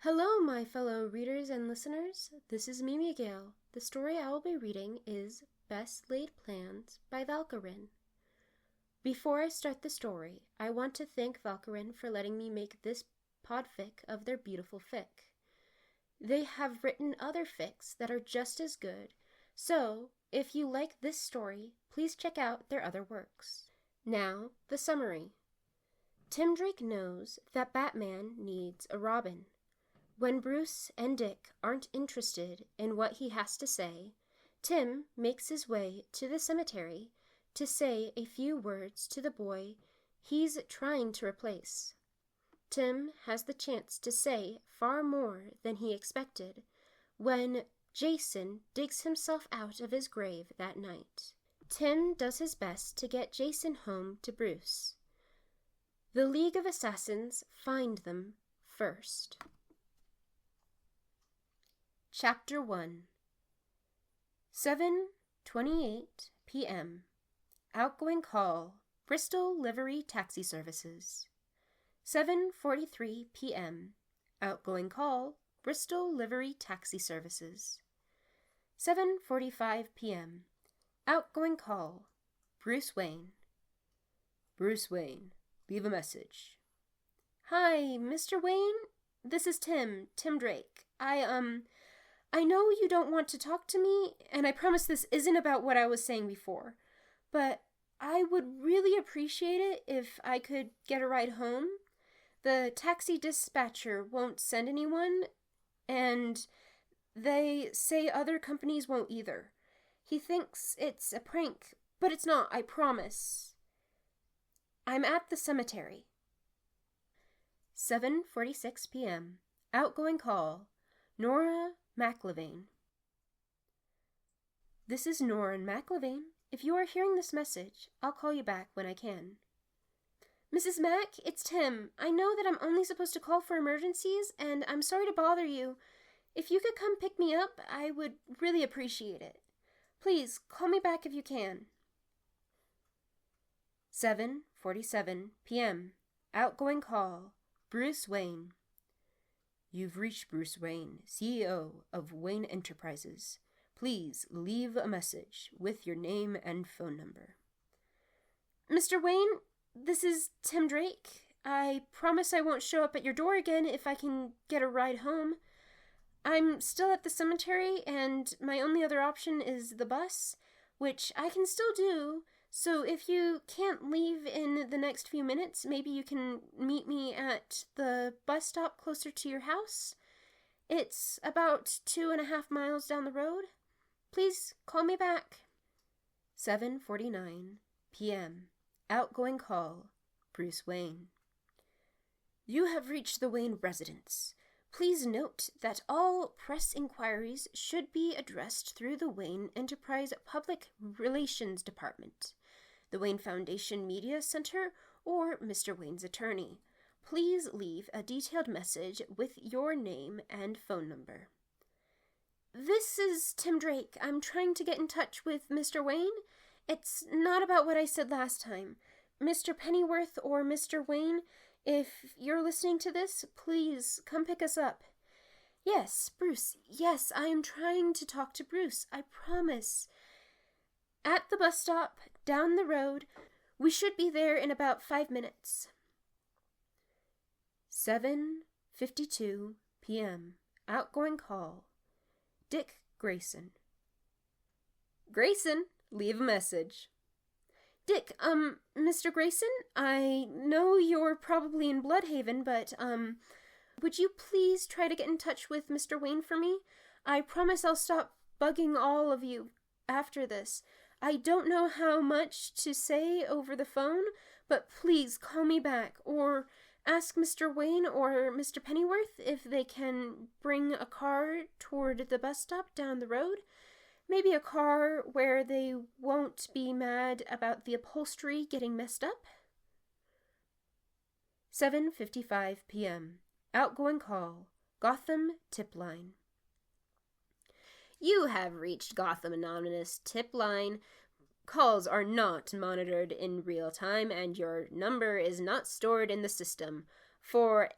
Hello, my fellow readers and listeners. This is Mimi Gale. The story I will be reading is Best Laid Plans by Valkyrin. Before I start the story, I want to thank Valkyrin for letting me make this podfic of their beautiful fic. They have written other fics that are just as good, so if you like this story, please check out their other works. Now, the summary. Tim Drake knows that Batman needs a Robin. When Bruce and Dick aren't interested in what he has to say, Tim makes his way to the cemetery to say a few words to the boy he's trying to replace. Tim has the chance to say far more than he expected when Jason digs himself out of his grave that night. Tim does his best to get Jason home to Bruce. The League of Assassins find them first. Chapter 1. 7:28 p.m. Outgoing call, Bristol Livery Taxi Services. 7:43 p.m. Outgoing call, Bristol Livery Taxi Services. 7:45 p.m. Outgoing call, Bruce Wayne. Bruce Wayne, leave a message. Hi, Mr. Wayne? This is Tim Drake. I know you don't want to talk to me, and I promise this isn't about what I was saying before, but I would really appreciate it if I could get a ride home. The taxi dispatcher won't send anyone, and they say other companies won't either. He thinks it's a prank, but it's not, I promise. I'm at the cemetery. 7:46 p.m. Outgoing call, Nora McLevane. This is Nora McLevane. If you are hearing this message, I'll call you back when I can. Mrs. Mack, it's Tim. I know that I'm only supposed to call for emergencies, and I'm sorry to bother you. If you could come pick me up, I would really appreciate it. Please, call me back if you can. 7:47 p.m. Outgoing call, Bruce Wayne. You've reached Bruce Wayne, CEO of Wayne Enterprises. Please leave a message with your name and phone number. Mr. Wayne, this is Tim Drake. I promise I won't show up at your door again if I can get a ride home. I'm still at the cemetery, and my only other option is the bus, which I can still do. So if you can't leave in the next few minutes, maybe you can meet me at the bus stop closer to your house. It's about 2.5 miles down the road. Please call me back. 7:49 p.m. Outgoing call, Bruce Wayne. You have reached the Wayne residence. Please note that all press inquiries should be addressed through the Wayne Enterprise Public Relations Department, the Wayne Foundation Media Center, or Mr. Wayne's attorney. Please leave a detailed message with your name and phone number. This is Tim Drake. I'm trying to get in touch with Mr. Wayne. It's not about what I said last time. Mr. Pennyworth or Mr. Wayne, if you're listening to this, please come pick us up. Yes, Bruce. Yes, I am trying to talk to Bruce. I promise. At the bus stop, down the road. We should be there in about 5 minutes. 7:52 p.m. Outgoing call, Dick Grayson. Grayson, leave a message. Dick, Mr. Grayson, I know you're probably in Bloodhaven, but, would you please try to get in touch with Mr. Wayne for me? I promise I'll stop bugging all of you after this. I don't know how much to say over the phone, but please call me back, or ask Mr. Wayne or Mr. Pennyworth if they can bring a car toward the bus stop down the road. Maybe a car where they won't be mad about the upholstery getting messed up. 7:55 p.m. Outgoing call, Gotham Tip Line. You have reached Gotham Anonymous Tip Line. Calls are not monitored in real time, and your number is not stored in the system. For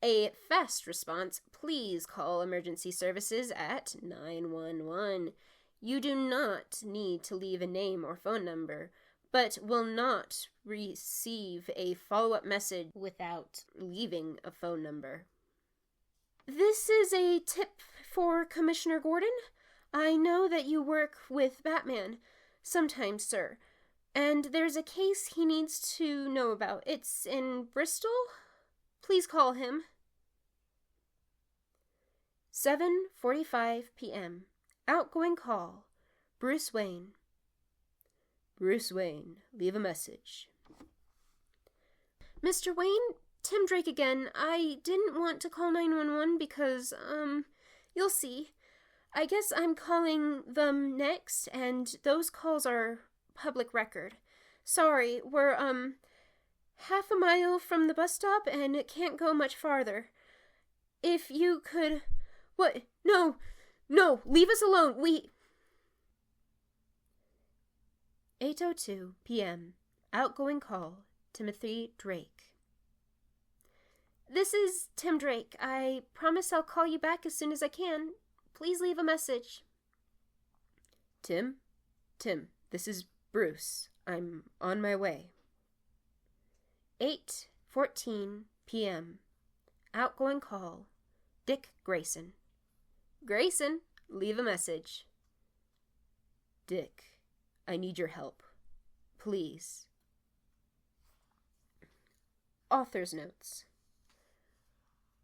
A fast response, please call emergency services at 911. You do not need to leave a name or phone number, but will not receive a follow-up message without leaving a phone number. This is a tip for Commissioner Gordon. I know that you work with Batman sometimes, sir, and there's a case he needs to know about. It's in Bristol? Please call him. 7:45 p.m. Outgoing call. Bruce Wayne. Bruce Wayne, leave a message. Mr. Wayne, Tim Drake again. I didn't want to call 911 because, you'll see. I guess I'm calling them next, and those calls are public record. Sorry, we're, half a mile from the bus stop and can't go much farther. If you could... What? No, leave us alone. 8:02 p.m. Outgoing call. Timothy Drake. This is Tim Drake. I promise I'll call you back as soon as I can. Please leave a message. Tim, this is Bruce. I'm on my way. 8:14 p.m. Outgoing call. Dick Grayson. Grayson, leave a message. Dick, I need your help. Please. Author's notes.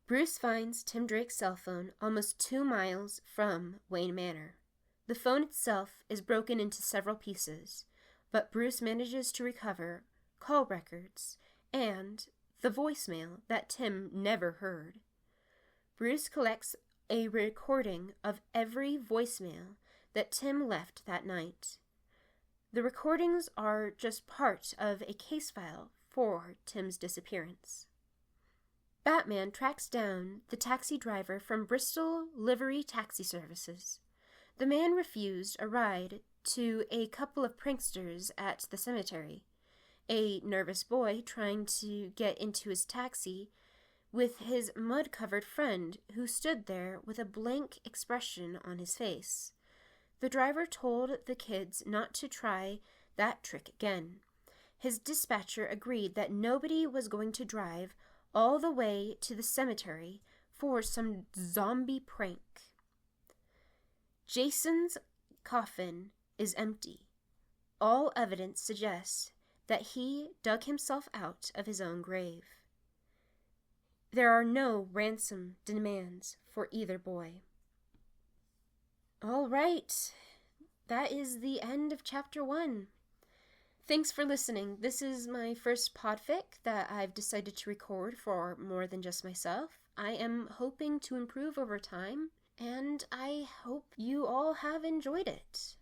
Bruce finds Tim Drake's cell phone almost 2 miles from Wayne Manor. The phone itself is broken into several pieces, but Bruce manages to recover call records and the voicemail that Tim never heard. Bruce collects a recording of every voicemail that Tim left that night. The recordings are just part of a case file for Tim's disappearance. Batman tracks down the taxi driver from Bristol Livery Taxi Services. The man refused a ride to a couple of pranksters at the cemetery. A nervous boy trying to get into his taxi with his mud-covered friend who stood there with a blank expression on his face. The driver told the kids not to try that trick again. His dispatcher agreed that nobody was going to drive all the way to the cemetery for some zombie prank. Jason's coffin is empty. All evidence suggests that he dug himself out of his own grave. There are no ransom demands for either boy. All right, that is the end of Chapter 1. Thanks for listening. This is my first podfic that I've decided to record for more than just myself. I am hoping to improve over time, and I hope you all have enjoyed it.